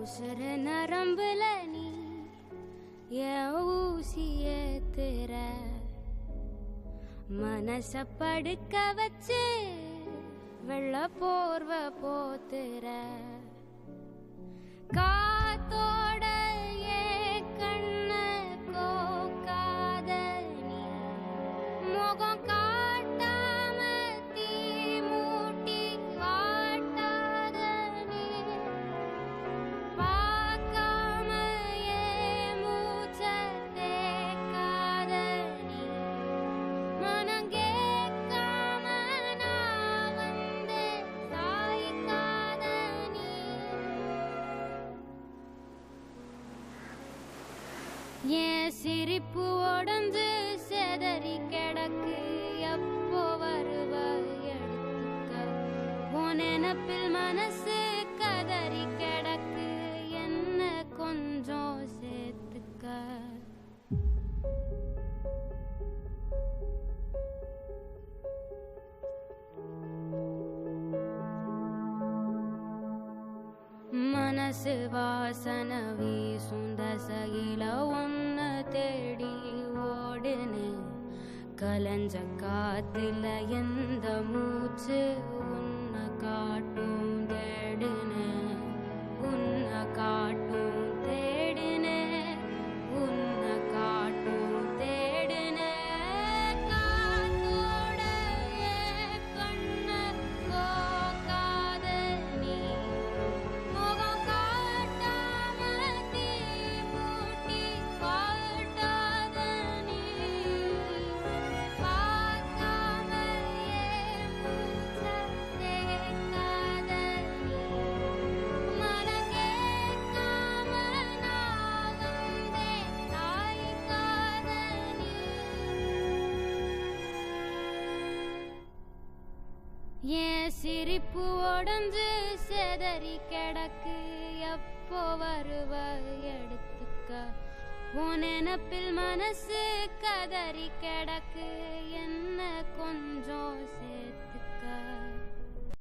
உசுர நரம்புல நீ என் ஊசி ஏத்துற மனச படுக்க வச்சு வெள்ள போர்வ போத்துற காத்தோட ஏ கண்ண கோக்காத நீ முகம் காட்டாம தீ மூட்டி வாட்டாத நீ பார்க்காம ஏ மூச்ச தேக்காத நீ மனம் கேட்காம நான் வந்து சாய்க்காத நீ என் சிரிப்பு உடஞ்சு செதறி கிடக்கு எப்போ வருவ எடுத்துக்க உன் நினப்பில் மனசு கதறி கிடக்கு என்ன கொஞ்சம் சேர்த்துக்க மனசு வாசன வீசும் தசையில ஒன்ன தேடி ஓடுனே கலஞ்ச காத்துல எந்த மூச்சு உன்னை காட்டும் தேடுனே உன்னை காட்டும் தேடுனே உன்னை காட்டும் தேடுனே காத்தோட ஏ கண்ண கோக்காத நீ முகம் காட்டாம தீ மூட்டி வாட்டாத நீ பார்க்காம ஏ மூச்ச தேக்காத நீ மனம் கேட்காம நான் வந்தே சாய்க்காத நீ என் சிரிப்பு உடஞ்சு செதறி கிடக்கு எப்போ வருவ எடுத்துக்க உன் நினப்பில் மனசு கதறி கிடக்கு என்ன கொஞ்சம்